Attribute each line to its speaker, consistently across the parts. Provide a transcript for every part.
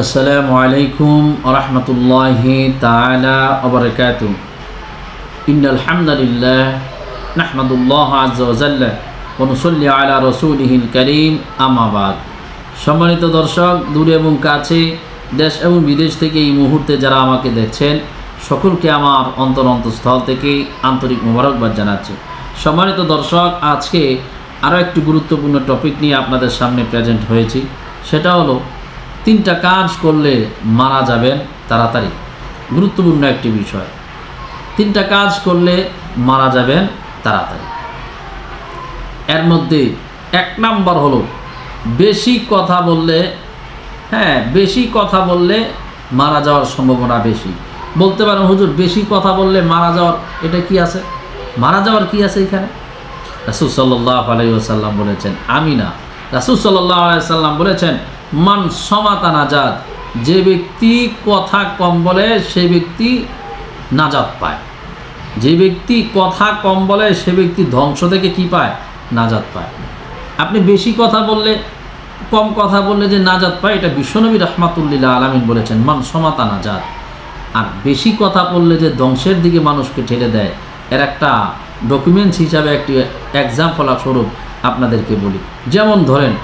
Speaker 1: আসসালামু আলাইকুম ওয়া রাহমাতুল্লাহি তাআলা ওয়া বারাকাতুহু। ইন্নাল হামদালিল্লাহ নাহমাদুল্লাহ আযজা ওয়া জাল্লা ওয়া নুসাল্লি আলা রাসূলিহিল কারীম, আম্মা বাদ। সম্মানিত দর্শক, দূরে এবং কাছে, দেশ এবং বিদেশ থেকে এই মুহূর্তে যারা আমাকে দেখছেন, সকলকে আমার অন্তরস্থল থেকে আন্তরিক মোবারকবাদ জানাচ্ছি। সম্মানিত দর্শক, আজকে আরও একটি গুরুত্বপূর্ণ টপিক নিয়ে আপনাদের সামনে প্রেজেন্ট হয়েছি। সেটা হলো 3টা কাজ করলে মারা যাবেন তাড়াতাড়ি। গুরুত্বপূর্ণ একটি বিষয়। 3টা কাজ করলে মারা যাবেন তাড়াতাড়ি। এর মধ্যে 1 নাম্বার হলো বেশি কথা বললে, বেশি কথা বললে মারা যাওয়ার সম্ভাবনা বেশি। বলতে পারেন, হুজুর বেশি কথা বললে মারা যাওয়ার এটা কি আছে? মারা যাওয়ার কি আছে এখানে? রাসূল সাল্লাল্লাহু আলাইহি ওয়াসাল্লাম বলেছেন, আমি না, রাসূল সাল্লাল্লাহু আলাইহি ওয়াসাল্লাম বলেছেন, মান সমাতা নাজাত, যে ব্যক্তি কথা কম বলে সে ব্যক্তি নাজাত পায়। যে ব্যক্তি কথা কম বলে সে ব্যক্তি ধ্বংস থেকে কি পায়? নাজাত পায়। আপনি বেশি কথা বললে, কম কথা বললে যে নাজাত পায়, এটা বিশ্বনবী রাহমাতুল্লিল আলামিন বলেছেন, মান সমাতা নাজাত। আর বেশি কথা বললে যে ধ্বংসের দিকে মানুষকে ঠেলে দেয়, এর একটা ডকুমেন্টস হিসাবে একটি এক্সাম্পল স্বরূপ আপনাদেরকে বলি। যেমন ধরেন,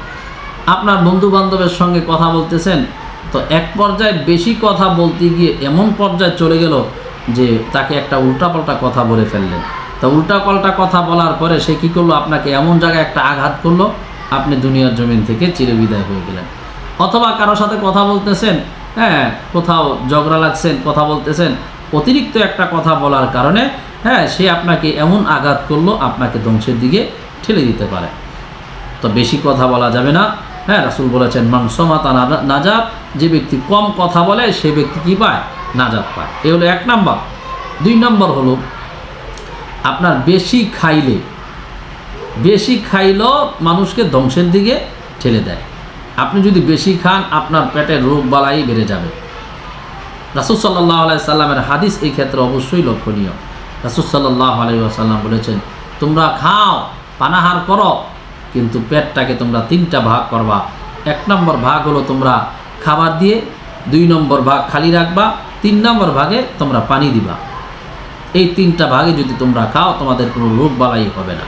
Speaker 1: আপনার বন্ধু বান্ধবের সঙ্গে কথা বলতেছেন, তো এক পর্যায়ে বেশি কথা বলতে গিয়ে এমন পর্যায়ে চলে গেল যে তাকে একটা উল্টাপাল্টা কথা বলে ফেললেন। তো উল্টাপাল্টা কথা বলার পরে সে কী করলো? আপনাকে এমন জায়গায় একটা আঘাত করলো, আপনি দুনিয়ার জমিন থেকে চিরবিদায় হয়ে গেলেন। অথবা কারোর সাথে কথা বলতেছেন, কোথাও ঝগড়া লাগছেন, কথা বলতেছেন, অতিরিক্ত একটা কথা বলার কারণে সে আপনাকে এমন আঘাত করলো, আপনাকে ধ্বংসের দিকে ঠেলে দিতে পারে। তো বেশি কথা বলা যাবে না। রাসূল বলেছেন, মান সমাতা নাজাত, যে ব্যক্তি কম কথা বলে সে ব্যক্তি কি পায়? নাজাত পায়। এ হলো 1 নাম্বার। 2 নাম্বার হলো আপনার বেশি খাইলেও মানুষকে ধ্বংসের দিকে ঠেলে দেয়। আপনি যদি বেশি খান, আপনার পেটের রোগ বালাই বেড়ে যাবে। রাসূল সাল্লাল্লাহু আলাইহি সাল্লামের হাদিস এই ক্ষেত্রে অবশ্যই লক্ষণীয়। রাসূল সাল্লাল্লাহু আলাইহি ওয়াসাল্লাম বলেছেন, তোমরা খাও, পানাহার করো, কিন্তু পেটটাকে তোমরা 3টা ভাগ করবা। 1 নম্বর ভাগ হলো তোমরা খাবার দিয়ে, 2 নম্বর ভাগ খালি রাখবা, 3 নম্বর ভাগে তোমরা পানি দিবা। এই 3টা ভাগে যদি তোমরা খাও, তোমাদের কোনো রোগ বালাই হবে না।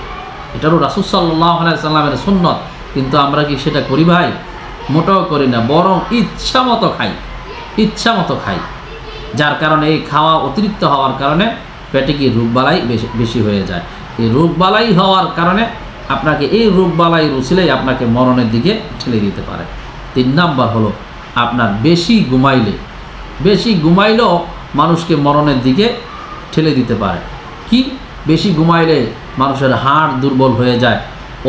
Speaker 1: এটারও রাসূল সাল্লাল্লাহু আলাইহি সাল্লামের সুন্নত। কিন্তু আমরা কি সেটা করি ভাই? মোটেও করি না, বরং ইচ্ছা মতো খাই। যার কারণে এই খাওয়া অতিরিক্ত হওয়ার কারণে পেটে কি রোগ বালাই বেশি হয়ে যায়। এই রোগ বালাই হওয়ার কারণে আপনাকে এই রোগ বালাই রুচিলেই আপনাকে মরণের দিকে ঠেলে দিতে পারে। 3 নাম্বার হলো আপনার বেশি ঘুমাইলেও মানুষকে মরণের দিকে ঠেলে দিতে পারে। কি? বেশি ঘুমাইলে মানুষের হাড় দুর্বল হয়ে যায়।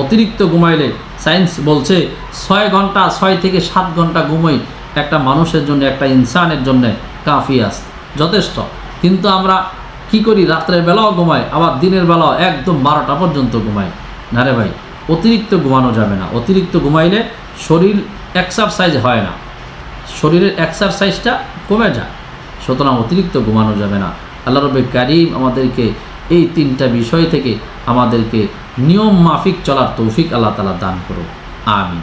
Speaker 1: অতিরিক্ত ঘুমাইলে সায়েন্স বলছে 6 থেকে 7 ঘন্টা ঘুমাই একটা মানুষের জন্য, একটা ইনসানের জন্য কাফি আছে, যথেষ্ট। কিন্তু আমরা কি করি? রাত্রের বেলাও ঘুমাই, আবার দিনের বেলাও একদম 12টা পর্যন্ত ঘুমাই। না রে ভাই, অতিরিক্ত ঘুমানো যাবে না। অতিরিক্ত ঘুমাইলে শরীর এক্সারসাইজ হয় না, শরীরের এক্সারসাইজটা কমে যায়। সুতরাং অতিরিক্ত ঘুমানো যাবে না। আল্লাহ রাব্বুল কারীম আমাদেরকে এই 3টা বিষয় থেকে আমাদেরকে নিয়ম মাফিক চলার তৌফিক আল্লাহ তাআলা দান করুন। আমিন।